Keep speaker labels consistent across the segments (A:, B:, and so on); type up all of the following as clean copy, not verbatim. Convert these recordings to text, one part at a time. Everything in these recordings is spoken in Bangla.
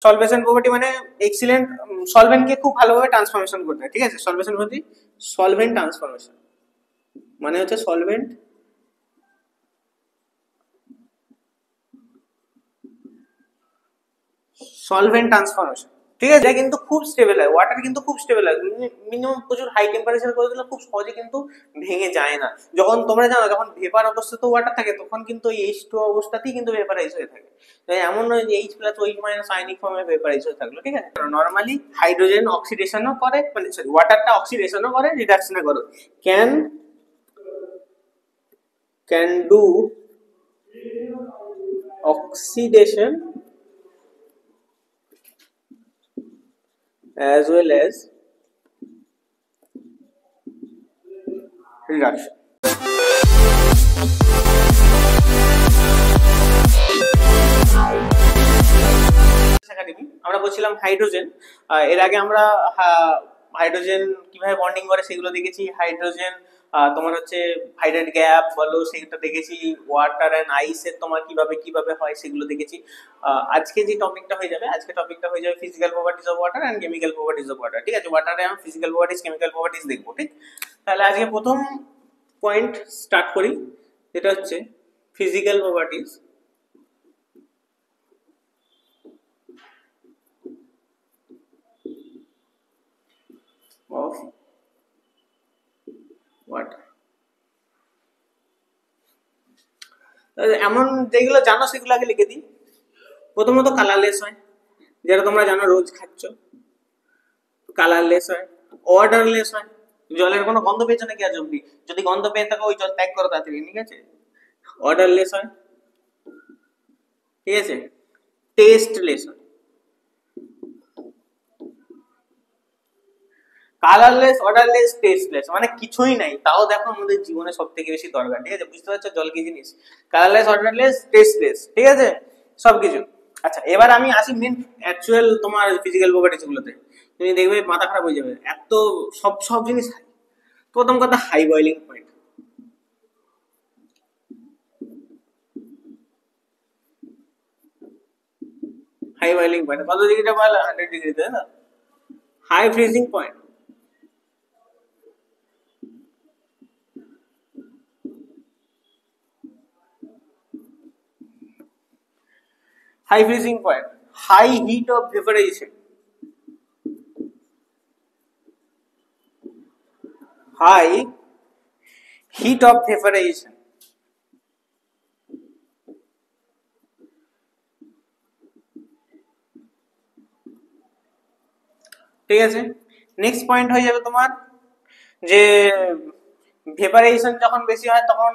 A: সলভেশন প্রপার্টি মানে এক্সিলেন্ট, সলভেন্টকে খুব ভালোভাবে ট্রান্সফরমেশন করতে হয়, ঠিক আছে। সলভেশন প্রপার্টি সলভেন্ট ট্রান্সফরমেশন মানে হচ্ছে সলভেন্ট সলভেন্ট ট্রান্সফরমেশন, ঠিক আছে। এটা কিন্তু খুব স্টেবল হয়, ওয়াটার কিন্তু খুব স্টেবল হয়, মিনিমাম প্রচুর হাই টেম্পারেচার করে দিলে খুব সহজে কিন্তু ভেঙে যায় না। যখন তোমরা জানো যখন ভেপার অবস্থাতে ওয়াটার থাকে তখন কিন্তু এই H2 অবস্থাতেই কিন্তু ভেপারাইজ হয়ে থাকে। তো এমন নয় যে H plus OH minus ionic ফর্মে ভেপারাইজ হয়ে থাকলো, ঠিক আছে। নরমালি হাইড্রোজেন অক্সিডেশনও করে, মানে সরি ওয়াটারটা অক্সিডেশনও করে, রিডাকশনও করে। Can do oxidation as well as reduction. আমরা বলছিলাম হাইড্রোজেন, এর আগে আমরা হাইড্রোজেন কিভাবে বন্ডিং করে সেগুলো দেখেছি। হাইড্রোজেন তোমার হচ্ছে হাইড্রেট গ্যাপ বলো সেটা দেখেছি, ওয়াটার এন্ড আইসের তোমার কিভাবে কিভাবে হয় সেগুলো দেখেছি। আজকে যে টপিকটা হয়ে যাবে, আজকে টপিকটা হয়ে যাবে physical properties of water and chemical properties of water, ঠিক আছে। ওয়াটারে আমরা ফিজিক্যাল প্রপার্টিজ কেমিক্যাল প্রপার্টিজ দেখবো, ঠিক। তাহলে আজকে প্রথম পয়েন্ট স্টার্ট করি, যেটা হচ্ছে ফিজিক্যাল প্রপার্টিজ অফ ওয়াটার। এমন যেগুলো জানো সেগুলো আগে লিখে দিই। প্রথমত কালারলেস হয়, যেটা তোমরা জানো রোজ খাচ্ছ, কালারলেস হয়। অর্ডারলেস হয়, জলের কোনো গন্ধ পেয়েছো নাকি আজ অব্দি? যদি গন্ধ পেয়ে থাকো ওই জল ত্যাগ করো তাড়াতাড়ি, ঠিক আছে। অর্ডারলেস হয়, ঠিক আছে। টেস্টলেস হয়। কালারলেস, অর্ডারলেস, টেস্টলেস মানে কিছুই নাই, তাও দেখো আমাদের জীবনে সব থেকে বেশি দরকার, ঠিক আছে। বুঝতে পারছো জল কি জিনিস? কালারলেস, অর্ডারলেস, টেস্টলেস, ঠিক আছে, সবকিছু। আচ্ছা এবার আমি আসি মেন অ্যাকচুয়াল তোমার ফিজিক্যাল প্রপার্টিজ গুলোতে। তুমি দেখবে মাথা খারাপ হয়ে যাবে, এত সব সব জিনিস। প্রথম কথা high boiling point, high boiling point কত ডিগ্রিতে বলে? 100 ডিগ্রিতে, না। High freezing point, high freezing point, high heat of vaporization, high heat of vaporization, ঠিক আছে। নেক্সট পয়েন্ট হয়ে যাবে তোমার যে ভেপারাইজেশন যখন বেশি হয় তখন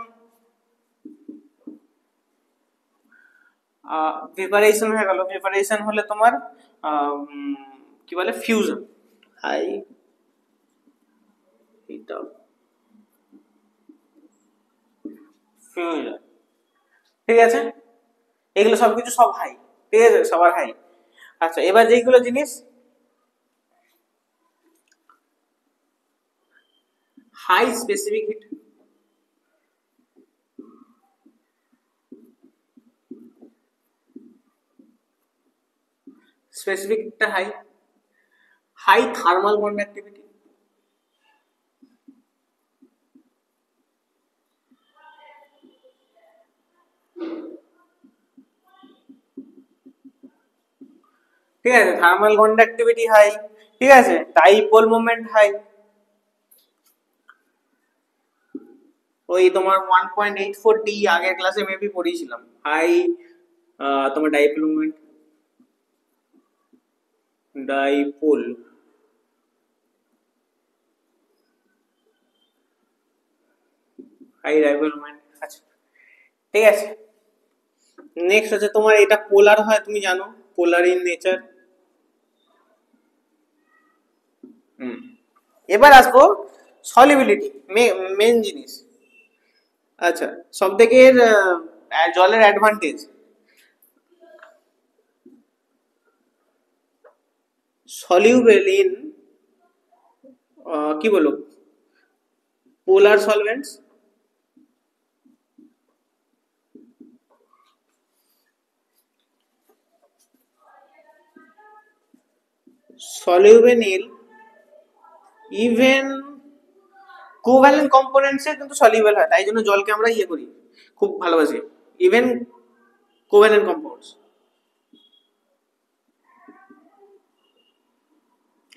A: ভেপারাইজেশন হয়ে গেল, ভেপারাইজেশন হলে তোমার কি বলে fusion, high heat of fusion, ঠিক আছে। এগুলো সবকিছু সব হাই, ঠিক আছে, সবার হাই। আচ্ছা এবার যেগুলো জিনিস হাই স্পেসিফিক হিট, স্পেসিফিক হিটটা হাই, হাই থার্মাল কন্ডাক্টিভিটি, ঠিক আছে, থার্মাল কন্ডাক্টিভিটি হাই, ঠিক আছে। ডাইপোল মোমেন্ট হাই, ওই তোমার 1.84 ডি আগের ক্লাসে মেবি পড়িয়েছিলাম। হাই তোমার dipole moment, dipole high dipole moment, আচ্ছা ঠিক আছে। নেক্সট হচ্ছে তোমার এটা পোলার হয়, তুমি জানো পোলার ইন নেচার। এবার আসবো সলিবিলিটি, মেন জিনিস। আচ্ছা সব থেকে জলের অ্যাডভান্টেজ, সলিউবেল ইন কি বলো পোলার সলভেন্টস, সলিউবল নীল ইভেন কোভ্যালেন্ট কম্পোনেন্টসে কিন্তু সলিউবল হয়, তাই জন্য জলকে আমরা ইয়ে করি, খুব ভালোবাসি। ইভেন কোভ্যালেন্ট কম্পাউন্ডস,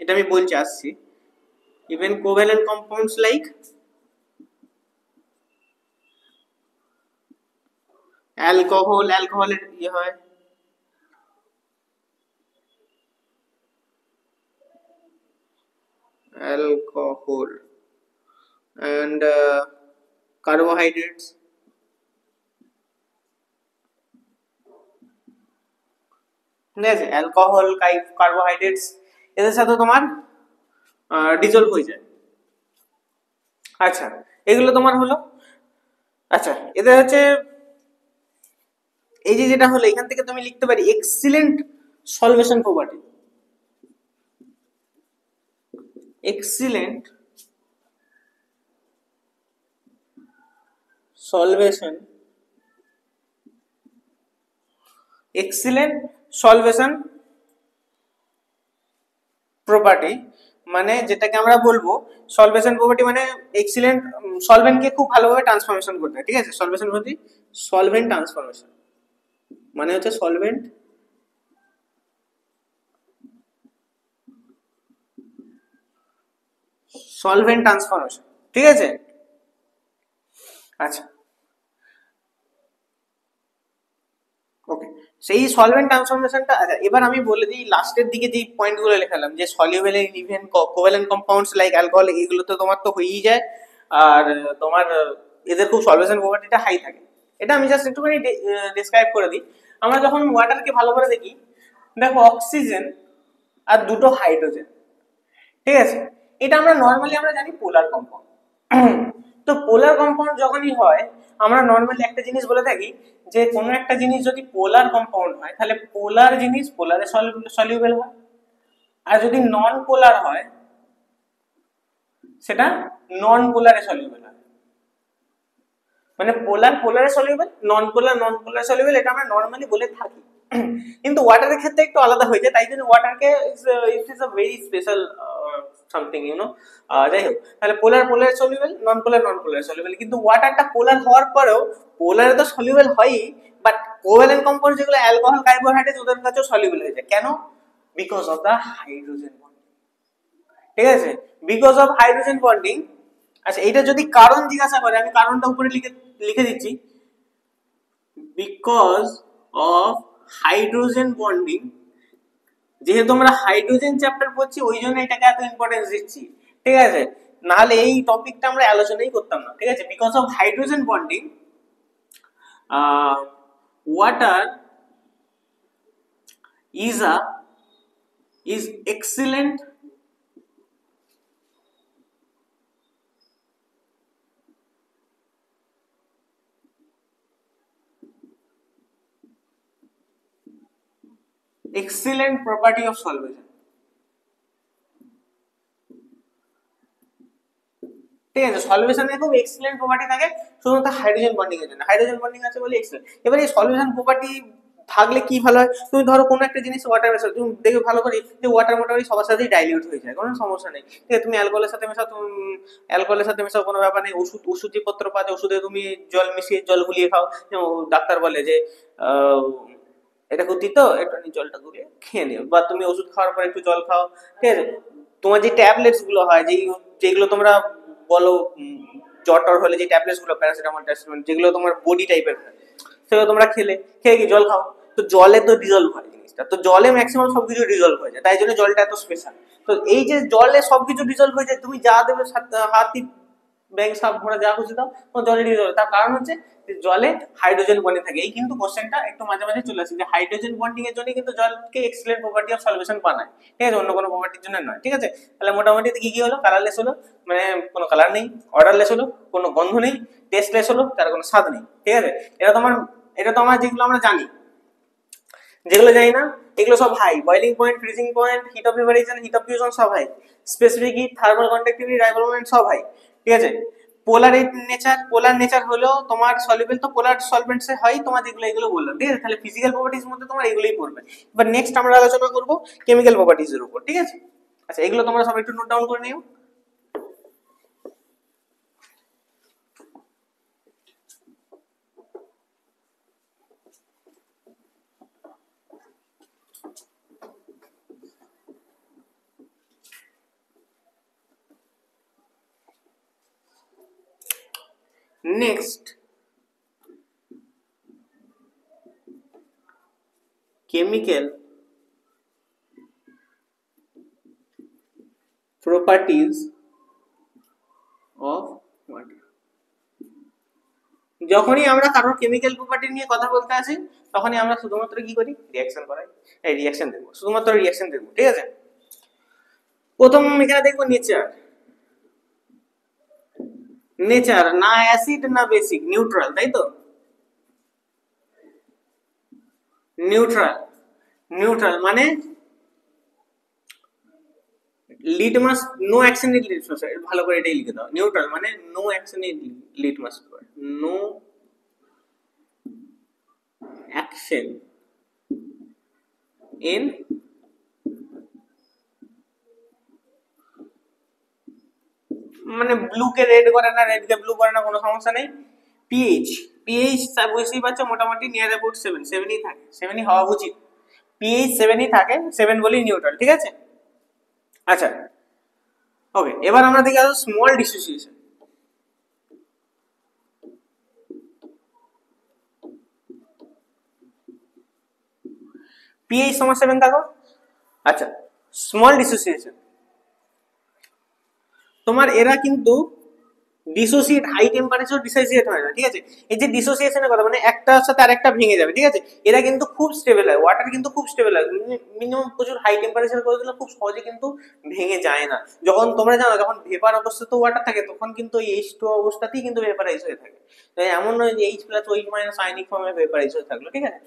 A: এটা আমি বলছি আসছি। ইভেন কোভ্যালেন্ট কম্পাউন্ডস লাইক অ্যালকোহলের ইয়ে হয়, অ্যালকোহল and carbohydrates, ঠিক আছে, অ্যালকোহল কার্বোহাইড্রেটস এদের সাথে তোমার ডিজলভ হয়ে যায়। আচ্ছা, এগুলো তোমার হলো। আচ্ছা, এদের হচ্ছে এই যে যেটা হলো, এখান থেকে তুমি লিখতে পারি excellent solvation property, excellent solvation, excellent solvation property, মানে যেটাকে আমরা বলবো সলভেশন প্রপার্টি মানে এক্সিলেন্ট সলভেন্টকে খুব ভালোভাবে ট্রান্সফরমেশন করতে হয়, ঠিক আছে। সলভেশন প্রপার্টি সলভেন্ট ট্রান্সফরমেশন মানে হচ্ছে সলভেন্ট সলভেন্ট ট্রান্সফরমেশন, ঠিক আছে। আচ্ছা, ওকে, সেই সলভেন্ট ট্রান্সফরমেশনটা। আচ্ছা, এবার আমি বলে দিই লাস্টের দিকে যে পয়েন্টগুলো লেখালাম, যে soluble in even covalent compounds like alcohol, এগুলো তো তোমার তো হয়েই যায়। আর তোমার এদের খুব সলভেশন প্রপার্টিটা হাই থাকে। এটা আমি জাস্ট একটুখানি ডিসক্রাইব করে দিই। আমরা যখন ওয়াটারকে ভালো করে দেখি, দেখো অক্সিজেন আর দুটো হাইড্রোজেন, ঠিক আছে। এটা আমরা নর্মালি আমরা জানি পোলার কম্পাউন্ড। তো পোলার কম্পাউন্ড যখনই হয়, আমরা নর্মালি একটা জিনিস বলে থাকি যে কোনো একটা জিনিস যদি পোলার কম্পাউন্ড হয়, তাহলে পোলার জিনিস পোলারে সলিউবল হয়, আর যদি নন পোলার হয় সেটা নন পোলারে সলিউবল হয়। মানে পোলার পোলারে সলিউবল, নন পোলার সলিউবল, এটা আমরা নর্মালি বলে থাকি। কিন্তু ওয়াটারের ক্ষেত্রে একটু আলাদা হয়ে যায়, তাই জন্য ওয়াটারকে it is a very special something, যাই হোক, তাহলে পোলার সলিউবল, নন পোলার সলিউবল। কিন্তু ওয়াটারটা পোলার হওয়ার পরেও পোলারে তো সলিউবল হয়ই, বাট কোভ্যালেন্ট কম্পাউন্ড যেগুলো অ্যালকোহল কার্বোহাইড্রেট, ওদের কাছেও সলিউবল হয়ে যায়। কেন? Because of the hydrogen bonding, ঠিক আছে, বিকজ অফ হাইড্রোজেন বন্ডিং। আচ্ছা, এইটা যদি কারণ জিজ্ঞাসা করে, আমি কারণটা উপরে লিখে দিচ্ছি, বিকজ অফ হাইড্রোজেন বন্ডিং। যেহেতু আমরা হাইড্রোজেন চ্যাপ্টার পড়ছি, ওই জন্য এটাকে এত ইম্পর্টেন্স দিচ্ছি, ঠিক আছে, নাহলে এই টপিকটা আমরা আলোচনাই করতাম না, ঠিক আছে। Because of hydrogen bonding water is excellent property of solvation, ঠিক আছে। সলভেশনে খুব এক্সিলেন্ট প্রপার্টি থাকে শুধুমাত্র হাইড্রোজেন বন্ডিং এর জন্য, হাইড্রোজেন বন্ডিং আছে বলে এক্সিলেন্ট। এবার এই সলভেশন প্রপার্টি থাকলে কি ভালো হয়, তুমি ধরো কোনো একটা জিনিস ওয়াটার মেশাও, তুমি দেখবে ভালো করে যে ওয়াটার মোটামুটি সবার সাথেই ডাইলিউট হয়ে যায়, কোনো সমস্যা নেই, ঠিক আছে। তুমি অ্যালকোহলের সাথে মেশাও, তুমি অ্যালকোহলের সাথে মেশাও, কোনো ব্যাপার নেই। ওষুধি পত্র পাতে, ওষুধে তুমি জল মিশিয়ে জল গুলিয়ে খাও, ডাক্তার বলে যে এটা ক্ষতি, তো একটু জলটা গুলিয়ে খেয়ে নিও, বা তুমি ওষুধ খাওয়ার পর একটু জল খাও, ঠিক আছে। তোমার যে ট্যাবলেটস গুলো হয়, যেগুলো তোমরা বলো জ্বর হলে যে ট্যাবলেটস গুলো, প্যারাসিটামল যেগুলো তোমার বডি টাইপের হয়, সেগুলো তোমরা খেয়ে কি জল খাও, তো জলে তো ডিজলভ হয় জিনিসটা, তো জলে ম্যাক্সিমাম সবকিছু ডিজলভ হয়ে যায়, তাই জন্য জলটা এত স্পেশাল। তো এই যে জলে সবকিছু ডিজলভ হয়ে যায়, তুমি যা দেবে হাতি ব্যাগ সাপ ভরা যা খুশি দাও, তো জলে ডিজলভ। তার কারণ হচ্ছে জলে হাইড্রোজেন বন্ডিং থাকে। এই কিন্তু কোশ্চেনটা একটু মাঝে মাঝে চলে আসে, যে হাইড্রোজেন বন্ডিং এর জন্য কিন্তু জলকে এক্সিলেন্ট প্রপার্টি অফ সলিউশন বানায়, ঠিক আছে, অন্য কোনো প্রপার্টির জন্য নয়, ঠিক আছে। তাহলে মোটামুটি কি কি হলো, কালারলেস হলো, মানে কোনো কালার নেই, অর্ডারলেস হলো, কোনো গন্ধ নেই, টেস্টলেস হলো, তার কোনো স্বাদ নেই, ঠিক আছে। এটা তো আমার যেগুলো আমরা জানি। যেগুলো জানি না এগুলো সব high, boiling point, freezing point, heat of evaporation, heat of fusion সব high, specific heat, thermal conductivity, রাইবোমেন্ট সব হাই, ঠিক আছে। পোলার নেচার হলো তোমার সলিউবল, তো পোলার সলভেন্টসে হয় তোমার যেগুলো, এগুলো বললাম, ঠিক আছে? তাহলে ফিজিক্যাল প্রপার্টিজ মধ্যে তোমার এগুলোই পড়বে। এবার নেক্সট আমরা আলোচনা করব কেমিক্যাল প্রপার্টিজ এর উপর, ঠিক আছে? আচ্ছা, এগুলো তোমরা সবাই একটু নোট ডাউন করে নিও। Next, chemical properties of water. যখনই আমরা কারোর কেমিক্যাল প্রপার্টি নিয়ে কথা বলতে আসি, তখনই আমরা শুধুমাত্র কি করি? রিঅ্যাকশন করাই, এই রিঅ্যাকশন দেখবো, শুধুমাত্র রিঅ্যাকশন দেখবো, ঠিক আছে? প্রথম এখানে দেখবো নেচার। নেচার না অ্যাসিড না বেসিক, নিউট্রাল, তাই তো? নিউট্রাল, নিউট্রাল মানে litmus, no action in litmus, ভালো করে এটাই লিখে দাও। নিউট্রাল মানে no action in litmus paper, no action in মানে ব্লু কে রেড করে না, রেড কে ব্লু করে না, কোনো সমস্যা নেই। পিএইচ, পিএইচ বুঝতেই পারছো মোটামুটি নিয়ার অ্যাবাউট 7, 7ই থাকে, 7ই হওয়া উচিত। পিএইচ 7ই থাকে, 7 বলেই নিউট্রাল, ঠিক আছে? আচ্ছা, ওকে, এবার আমরা দেখি আসো স্মল ডিসোসিয়েশন। পিএইচ সমান 7 থাকো। আচ্ছা, স্মল ডিসোসিয়েশন তোমার এরা কিন্তু ডিসোসিয়েট হাই টেম্পারেচার ডিসোসিয়েট হয় না, ঠিক আছে? এই যে ডিসোসিয়েশনের কথা, মানে একটার সাথে আরেকটা ভেঙে যাবে, ঠিক আছে? এরা কিন্তু খুব স্টেবল হয়, ওয়াটার কিন্তু খুব স্টেবল হয়, মিনিমাম প্রচুর হাই টেম্পারেচার করে দিলে খুব সহজে কিন্তু ভেঙে যায় না। যখন তোমরা জানো, যখন ভেপার অবস্থাতে ওয়াটার থাকে, তখন কিন্তু এই H2 অবস্থাতেই কিন্তু ভেপারাইজ হয়ে থাকে। এমন নয় যে H+ OH- আয়নিক ফর্মে ভেপারাইজ হয়ে থাকলো, ঠিক আছে?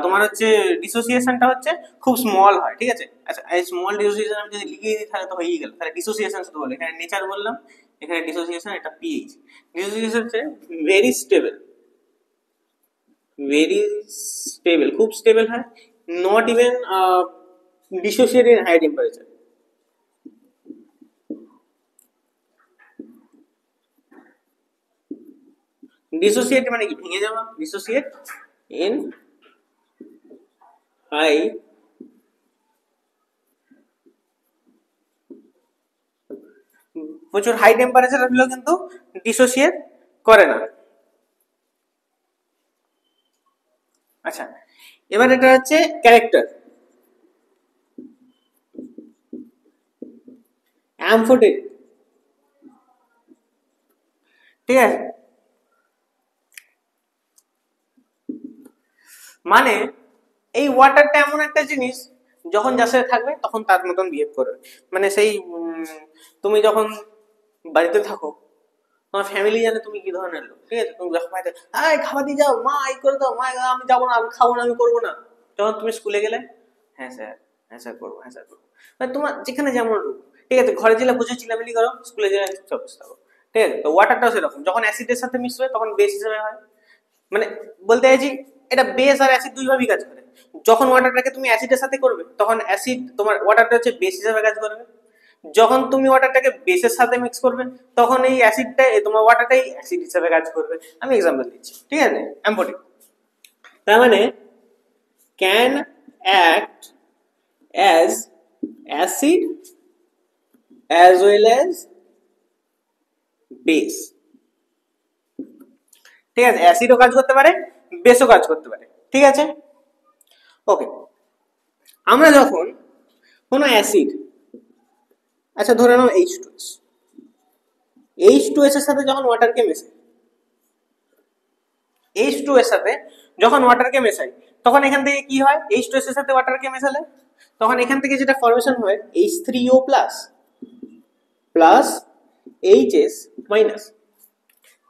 A: তোমার হচ্ছে ডিসোসিয়েশনটা হচ্ছে খুব স্মল হয়, ঠিক আছে? আচ্ছা, এই স্মল ডিসোসিয়েশন আমি যদি লিখে দিই তাহলে তো হয়েই গেল। তাহলে ডিসোসিয়েশন শুধু বলে, এখানে নেচার বললাম, এখানে ডিসোসিয়েশন, এটা পিএইচ। ডিসোসিয়েশন হচ্ছে ভেরি স্টেবল, ভেরি স্টেবল, খুব স্টেবল হয়, not even dissociate in high temperature. Dissociate মানে কি? ভেঙে যাওয়া। ডিসোসিয়েট ইন হাই প্রচুর হাই টেম্পারেচার হলেও কিন্তু ডিসোসিয়েট করে না। আচ্ছা, এবার এটা হচ্ছে ক্যারেক্টার। অ্যামফোটেরিক, ঠিক আছে? মানে এই ওয়াটারটা এমন একটা জিনিস, যখন যার সাথে থাকবে তখন তার মতন বিহেভ করবে। মানে সেই তুমি যখন বাড়িতে থাকো, তোমার ফ্যামিলি জানে তুমি কি ধরনের লোক, ঠিক আছে? তুমি যখন বাড়িতে খাবার দিয়ে যাও, মা এই করে দাও, মা আমি যাবো না, আমি খাবো না, আমি করবো না। যখন তুমি স্কুলে গেলে, হ্যাঁ স্যার, হ্যাঁ স্যার করবো, হ্যাঁ স্যার করবো। মানে তোমার যেখানে যেমন রূপ, ঠিক আছে? ঘরে গেলে বুঝে চিলামিলি করো, স্কুলে গেলে চুপচাপ বসে থাকো, ঠিক আছে? তো ওয়াটারটাও সেরকম, যখন অ্যাসিডের সাথে মিশবে তখন বেস হিসেবে হয়। মানে বলতে চাইছি, এটা বেস আর অ্যাসিড দুইভাবেই কাজ করে। যখন ওয়াটারটাকে তুমি অ্যাসিডের সাথে করবে, তখন অ্যাসিড তোমার ওয়াটারটা হচ্ছে বেস হিসেবে কাজ করবে। যখন তুমি ওয়াটারটাকে বেসের সাথে মিক্স করবে, তখন এই অ্যাসিডটা তোমার ওয়াটারটাই অ্যাসিড হিসেবে কাজ করবে। আমি এক্সাম্পল দিচ্ছি, ঠিক আছে? অ্যাম্পোটিক, তার মানে can act as acid as well as base, ঠিক আছে? অ্যাসিডও কাজ করতে পারে, বেসও কাজ করতে পারে, ঠিক আছে? ওকে, আমরা যখন কোনো অ্যাসিড, আচ্ছা ধরে নাও H2S, H2S এর সাথে যখন ওয়াটারকে মেশাই, H2 এর সাথে যখন ওয়াটারকে মেশাই, তখন এখান থেকে কি হয়? H2S এর সাথে ওয়াটারকে মেশালে তখন এখান থেকে যেটা ফরমেশন হয় H3O plus plus HS minus.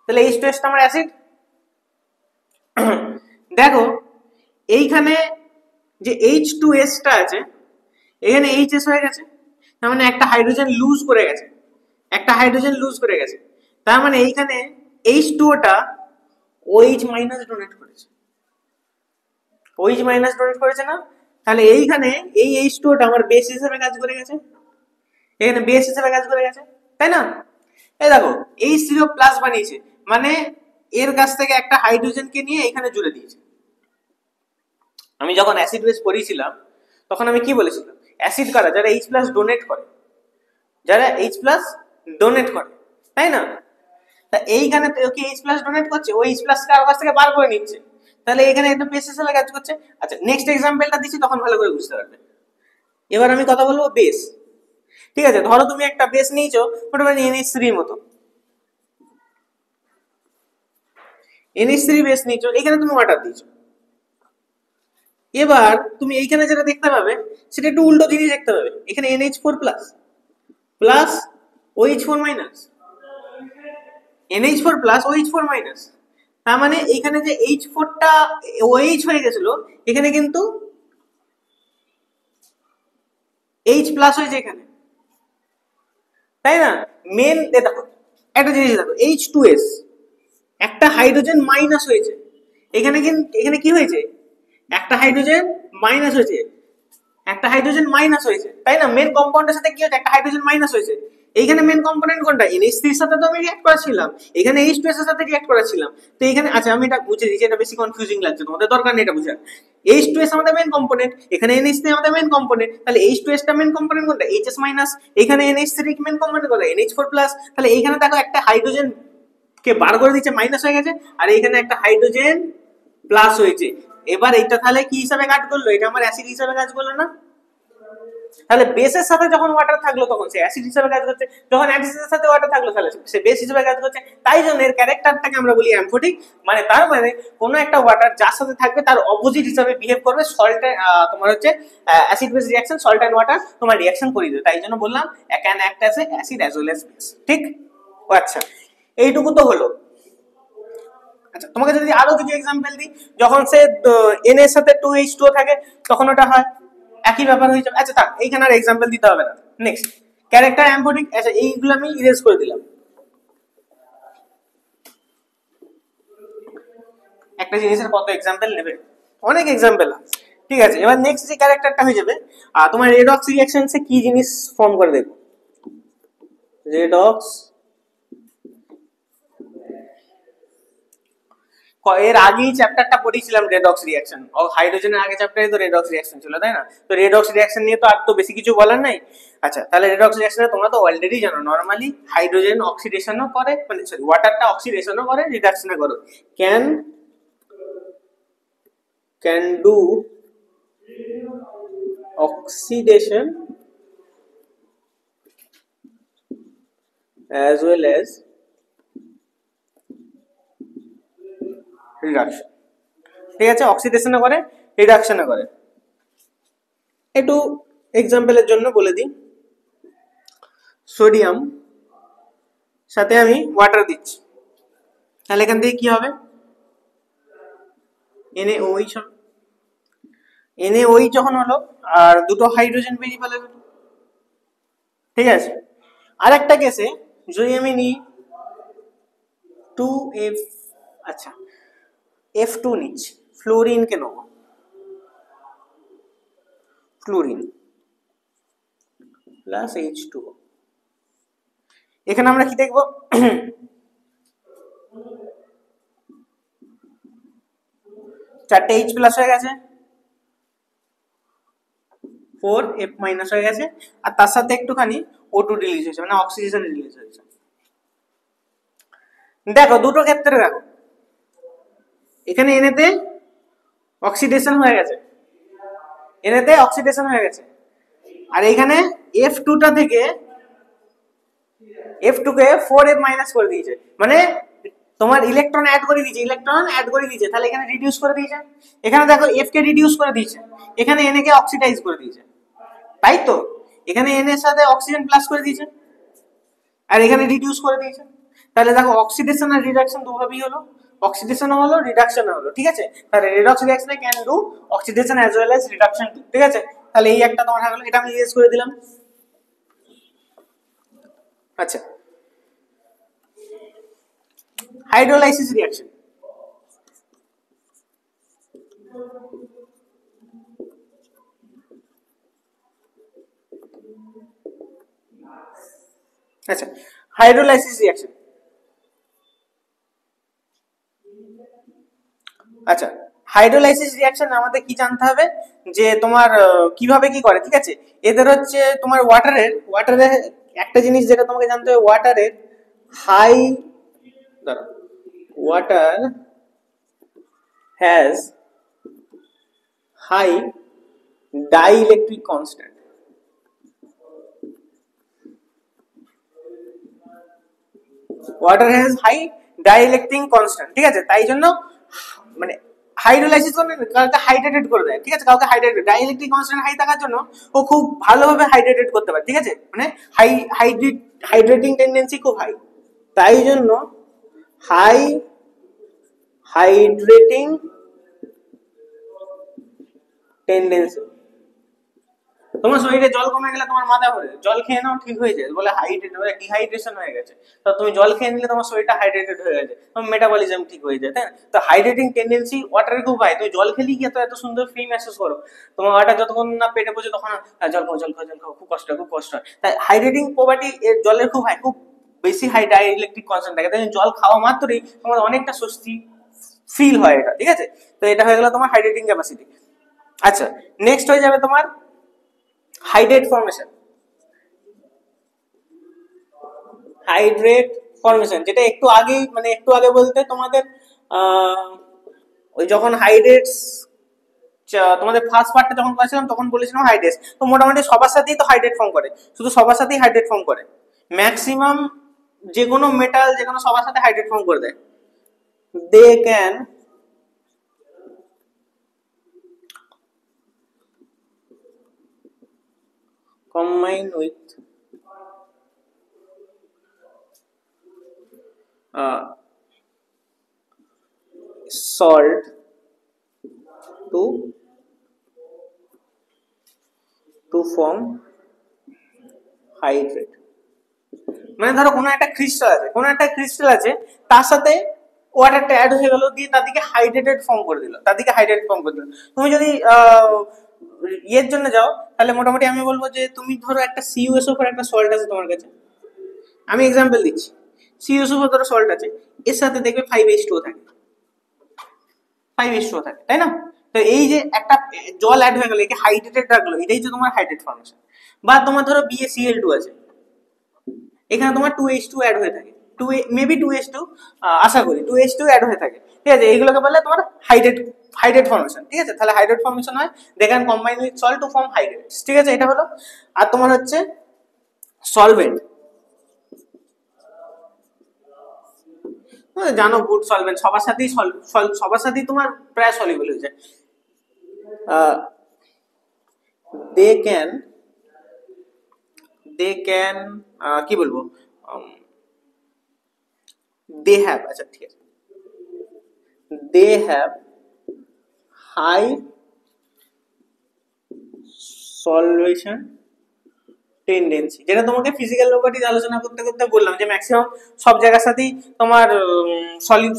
A: তাহলে H2S টা আমার অ্যাসিড। দেখো এইখানে যে H2S টা আছে, এখানে HS হয়ে গেছে, তার মানে একটা হাইড্রোজেন লুজ করে গেছে, একটা হাইড্রোজেন লুজ করে গেছে। তার মানে এইখানে H2O-টা OH মাইনাস ডোনেট করেছে, OH মাইনাস ডোনেট করেছে না? তাহলে এইখানে এই H2O-টা আমার বেস হিসেবে কাজ করে গেছে, এখানে বেস হিসেবে কাজ করে গেছে, তাই না? এই দেখো H3O প্লাস বানিয়েছে, মানে এর কাছ থেকে একটা হাইড্রোজেনকে নিয়ে এখানে জুড়ে দিয়েছে। আমি যখন অ্যাসিড বেস পড়িয়েছিলাম তখন আমি কি বলেছিলাম, অ্যাসিড কারা, যারা H প্লাস ডোনেট করে, যারা H প্লাস ডোনেট করে, তাই না? তা এইখানে তো কি H প্লাস ডোনেট করছে, ওই H প্লাস কার কাছ থেকে বার করে নিচ্ছে, তাহলে এখানে একটা বেস হিসেবে কাজ করছে। আচ্ছা নেক্সট এক্সাম্পলটা দিচ্ছি, তখন ভালো করে বুঝতে পারবে। এবার আমি কথা বলবো বেস। ঠিক আছে, ধরো তুমি একটা বেস নিয়েছো মোটামুটি NH3 এর মতো, NH3 বেস নিয়েছো, এখানে তুমি ওয়াটার দিয়েছো। এবার তুমি এইখানে যেটা দেখতে পাবে সেটা একটু উল্টো জিনিস দেখতে পাবে, এখানে NH4 plus plus OH4 minus, NH4 plus OH4 minus, তার মানে এখানে যে H4টা OH হয়ে গেছিল, এখানে কিন্তু H প্লাস হয়েছে এখানে, তাই না? মেন দেখো একটা জিনিস দেখো, H2S একটা হাইড্রোজেন মাইনাস হয়েছে এখানে, কিন্তু এখানে কি হয়েছে, একটা হাইড্রোজেন মাইনাস হয়েছে, একটা হাইড্রোজেন মাইনাস হয়েছে, তাই না? মেন কম্পাউন্ডের সাথে কি হয়েছে, একটা হাইড্রোজেন মাইনাস হয়েছে। এইখানে মেন কম্পোনেন্ট কোনটা, NH3 এর সাথে তো আমি রিঅ্যাক্ট করাছিলাম, এখানে H2S এর সাথে রিঅ্যাক্ট করাছিলাম। তো এখানে আচ্ছা আমি এটা বুঝে দিচ্ছি, এটা বেশি কনফিউজিং লাগছে, তোমাদের দরকার নেই এটা বুঝার। H2S আমাদের মেন কম্পোনেন্ট, এখানে NH3 আমাদের মেন কম্পোনেন্ট, তাহলে H2S টা মেন কম্পোনেন্ট কোনটা, HS মাইনাস, এখানে NH3 মেন কম্পোনেন্ট কোনটা, NH4 প্লাস। তাহলে এইখানে দেখো একটা হাইড্রোজেন কে বার করে দিচ্ছে, মাইনাস হয়ে গেছে, আর এইখানে একটা হাইড্রোজেন প্লাস হয়েছে। এবার এটা তাহলে কি হিসাবে কাজ করলো, এটা আমার অ্যাসিড হিসাবে কাজ করলো না? তাহলে বেসের সাথে যখন ওয়াটার থাকলো তখন সে অ্যাসিড হিসেবে কাজ করছে, যখন অ্যাসিডের সাথে ওয়াটার থাকলো তাহলে সে বেস হিসেবে কাজ করছে। তাই জন্য এর ক্যারেক্টারটাকে আমরা বলি অ্যামফোটিক, মানে তার মানে কোনো একটা ওয়াটার যার সাথে থাকবে তার অপোজিট হিসেবে বিহেভ করবে। সল্ট তোমার হচ্ছে acid base reaction, salt and water তোমার রিঅ্যাকশন করিয়ে দেবে, তাই জন্য বললাম can act as a acid as well as base. ঠিক? আচ্ছা এইটুকু তো হলো। আচ্ছা তোমাকে যদি আরো কিছু এক্সাম্পল দিই, যখন সে এন এর সাথে 2H2O থাকে তখন ওটা হয়, একই ব্যাপার হয়ে যাবে। আচ্ছা থাক, এইখানে আর এক্সাম্পল দিতে হবে না। নেক্সট ক্যারেক্টার অ্যামফোটিক, আচ্ছা এইগুলো আমি ইরেজ করে দিলাম, একটা জিনিসের কত এক্সাম্পল নেবে, অনেক এক্সাম্পল। ঠিক আছে, এবার নেক্সট যে ক্যারেক্টারটা হয়ে যাবে তোমার রেডক্স রিঅ্যাকশনসে কি জিনিস ফর্ম করে দেখো, রেডক্স, এর আগেই চ্যাপ্টারটা পড়েছিলাম রেডক্স রিঅ্যাকশন, হাইড্রোজেনের আগে চ্যাপ্টারে তো রেডক্স রিঅ্যাকশন ছিল, তাই না? তো রেডক্স রিঅ্যাকশন নিয়ে তো আর তো বেশি কিছু বলার নাই। আচ্ছা তাহলে রেডক্স রিঅ্যাকশনে তোমরা তো অলরেডি জানো, নরমালি হাইড্রোজেন অক্সিডেশনও করে, মানে সরি ওয়াটারটা অক্সিডেশনও করে, রিডাকশনও করে। Can do oxidation as well as reduction. ঠিক আছে, অক্সিডেশনও করে, রিডাকশনও করে। একটু এক্সাম্পলের জন্য বলে দিই, সোডিয়াম সাথে আমি ওয়াটার দিচ্ছি, তাহলে এখান থেকে কি হবে, NaOH হবে। NaOH যখন হলো আর দুটো হাইড্রোজেন বেরিয়ে পেলে, ঠিক আছে। আর একটা কেসে যদি আমি নিই 2F, আচ্ছা F2 নিচ্ছি, ফ্লোরিনকে নেব, ফ্লোরিন প্লাস H2O, এখানে আমরা কি দেখব, চারটে H প্লাস হয়ে গেছে, 4F মাইনাস হয়ে গেছে, আর তার সাথে একটুখানি O2 রিলিজ হয়েছে, মানে অক্সিজেন রিলিজ হয়েছে। দেখো দুটো ক্ষেত্রে দেখো, এখানে এনেতে অক্সিডেশন হয়ে গেছে, এনেতে অক্সিডেশন হয়ে গেছে, আর এখানে F2টা থেকে F2 কে 4F মাইনাস করে দিয়েছে, মানে তোমার ইলেকট্রন অ্যাড করে দিয়েছে, ইলেকট্রন অ্যাড করে দিয়েছে, তাহলে এখানে রিডিউস করে দিয়েছে। এখানে দেখো F কে রিডিউস করে দিয়েছে, এখানে Na কে অক্সিডাইজ করে দিয়েছে, তাই তো? এখানে Na এর সাথে অক্সিজেন প্লাস করে দিয়েছে, আর এখানে রিডিউস করে দিয়েছে। তাহলে দেখো অক্সিডেশন আর রিডাকশন দুভাবেই হলো, অক্সিডেশনও হলো, রিডাকশনও হলো। ঠিক আছে, তাহলে রেডক্স রিঅ্যাকশনে can do oxidation as well as reduction too. ঠিক আছে, তাহলে এই একটা তোমার হয়ে গেল, এটা আমি ইরেজ করে দিলাম। আচ্ছা হাইড্রোলাইসিস রিঅ্যাকশন। আচ্ছা, হাইড্রোলাইসিস রিঅ্যাকশন। আচ্ছা, হাইড্রোলাইসিস রিঅ্যাকশন আমাদের কি জানতে হবে যে তোমার কিভাবে কি করে, ঠিক আছে। এদের হচ্ছে তোমার ওয়াটারের একটা জিনিস যেটা তোমাকে জানতে হবে, ওয়াটারের high water has high dielectric constant. Water has high dielectric constant, ঠিক আছে। তাই জন্য মানে হাইড্রোলাইসিস করে কাউকে হাইড্রেটেড করে দেয়, ঠিক আছে। কাউকে হাইড্রেটেড ডাইইলেকট্রিক কনস্ট্যান্ট হাই থাকার জন্য ও খুব ভালোভাবে হাইড্রেটেড করতে পারে, ঠিক আছে। মানে হাইড্রেটিং টেন্ডেন্সি খুব হাই, তাই জন্য হাই হাইড্রেটিং টেন্ডেন্সি। তোমার শরীরে জল কমে গেলে তোমার মাথা ঘোরে, জল খেয়ে নাও ঠিক হয়ে যায়, বলে ডিহাইড্রেশন হয়ে গেছে। তো তুমি জল খেয়ে নিলে তোমার শরীরটা হাইড্রেটেড হয়ে গেছে, তোমার মেটাবলিজম ঠিক হয়ে যায়, তাই না। তো হাইড্রেটিং টেন্ডেন্সি ওয়াটারের খুব হাই। তুমি জল খেলেই কি এত সুন্দর ফ্রি মেসেজ করো, তোমার ওয়াটার যতক্ষণ না পেটে পৌঁছে তখন জল খাও জল খাও জল খাও, খুব কষ্ট হয়। তাই হাইড্রেটিং প্রপার্টি জলের খুব হাই, খুব বেশি হাই ডাইইলেকট্রিক কনস্ট্যান্ট থাকে। তাই জল খাওয়া মাত্রই তোমার অনেকটা স্বস্তি ফিল হয়, এটা ঠিক আছে। তো এটা হয়ে গেল তোমার হাইড্রেটিং ক্যাপাসিটি। আচ্ছা, নেক্সট হয়ে যাবে তোমার হাইড্রেট ফর্মেশন। হাইড্রেট ফর্মেশন যেটা একটু আগে বলতে তোমাদের ওই যখন হাইড্রেটস তোমাদের ফার্স্ট পার্টটা যখন করেছিলাম তখন বলেছিলাম হাইড্রেটস। তো মোটামুটি সবার সাথেই তো হাইড্রেট ফর্ম করে, শুধু সবার সাথেই হাইড্রেট ফর্ম করে, ম্যাক্সিমাম যে কোনো মেটাল যে কোনো সবার সাথে হাইড্রেট ফর্ম করে দেয়। They can combine with salt to form hydrate। মানে ধরো কোনো একটা ক্রিস্টাল আছে তার সাথে ওয়াটারটা অ্যাড হয়ে গেল, দিয়ে তাদেরকে হাইড্রেটেড ফর্ম করে দিল। তুমি যদি এর জন্য যাও তাহলে মোটামুটি আমি বলবো যে তুমি ধরো একটা CuSO4 একটা সল্ট আছে তোমার কাছে, আমি এক্সাম্পল দিচ্ছি। CuSO4 ধরো সল্ট আছে, এর সাথে দেখবে 5H2O থাকে, তাই না। তো এই যে একটা জল অ্যাড হয়ে গেল, একে হাইড্রেটেড রাখলো, এটাই তো তোমার হাইড্রেট ফর্মেশন। বা তোমার ধরো BaCl2 আছে, এখানে তোমার 2H2 অ্যাড হয়ে থাকে, মেবি 2H2, আশা করি 2H2 অ্যাড হয়ে থাকে, ঠিক আছে। এইগুলোকে বললে তোমার হাইড্রেট ফর্মেশন, ঠিক আছে। তাহলে হাইড্রেট ফর্মেশন হয় they can combine with salt to form hydrates, ঠিক আছে। এটা হলো। আর তোমার হচ্ছে সলভেন্ট, জানো গুড সলভেন্ট সবার সাথেই তোমার প্রায় সলিউবল হয়ে যায়। দে ক্যান কি বলবো, দে হ্যাভ, আচ্ছা ঠিক আছে, দে হ্যাভ হাই সলভেশন টেন্ডেন্সি, যেটা তোমাকে ফিজিক্যাল প্রপার্টিজ আলোচনা করতে করতে বললাম যে ম্যাক্সিমাম সব জায়গার সাথেই তোমার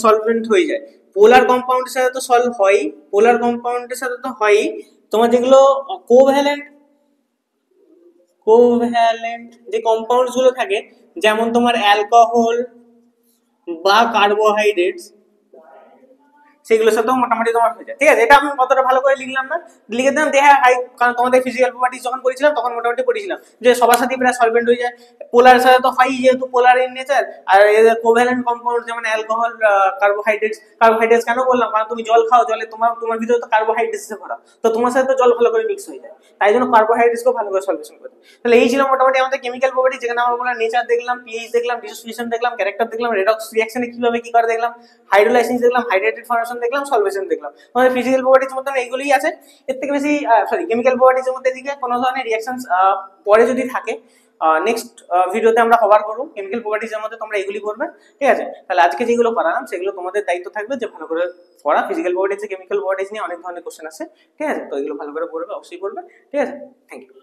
A: সলভেন্ট হয়ে যায়। পোলার কম্পাউন্ডের সাথে তো সলভ হয়, তোমার যেগুলো কোভ্যালেন্ট যে কম্পাউন্ডস গুলো থাকে, যেমন তোমার অ্যালকোহল বা কার্বোহাইড্রেটস, সেগুলোর সাথেও মোটামুটি তোমার হয়ে যায়, ঠিক আছে। এটা আমি কতটা ভালো করে লিখলাম না, লিখে দিলাম দেহা হাই, কারণ তোমাদের ফিজিক্যাল প্রপার্টিজ যখন পড়েছিলাম তখন মোটামুটি পড়েছিলাম যে সবার সাথেই প্রায় সলভেন্ট হয়ে যায়। পোলার সাথে তো হয়, যেহেতু পোলার ইন নেচার। আর এদের কোভ্যালেন্ট কম্পাউন্ড যেমন অ্যালকোহল, কার্বোহাইড্রেটস কেন বললাম, কারণ তুমি জল খাও, জলে তোমার ভিতরে তো কার্বোহাইড্রেটস ভরা, তো তোমার সাথে তো জল ভালো করে মিক্স হয়ে যায়, তাই জন্য কার্বোহাইড্রেটসকেও ভালো করে সলভেশন করে। তাহলে এই ছিল মোটামুটি আমাদের কেমিক্যাল প্রপার্টি, যেখানে আমরা বললাম নেচার দেখলাম, পিএইচ দেখলাম, ডিসোসিয়েশন দেখলাম, ক্যারেক্টার দেখলাম, রেডক্স রিঅ্যাকশনে কিভাবে কি করে দেখলাম, হাইড্রোলাইসিস দেখলাম, হাইড্রেটেড ফর্মেশন দেখলাম, সলভেশন দেখলাম। আমাদের ফিজিক্যাল প্রপার্টির মধ্যে এইগুলোই আছে, এর থেকে বেশি কেমিক্যাল প্রপার্টির মধ্যে দিকে কোনো ধরনের রিঅ্যাকশনস পরে যদি থাকে নেক্সট ভিডিওতে আমরা কভার করবো। কেমিক্যাল প্রপার্টিজের মধ্যে তোমরা এগুলি করবে, ঠিক আছে। তাহলে আজকে যেগুলো করালাম সেগুলো তোমাদের দায়িত্ব থাকবে যে ভালো করে পড়া। ফিজিক্যাল প্রপার্টিজ, কেমিক্যাল প্রপার্টিজ নিয়ে অনেক ধরনের কোশ্চেন আছে, ঠিক আছে। তো এগুলো ভালো করে পড়বে, অবশ্যই পড়বে, ঠিক আছে। Thank you.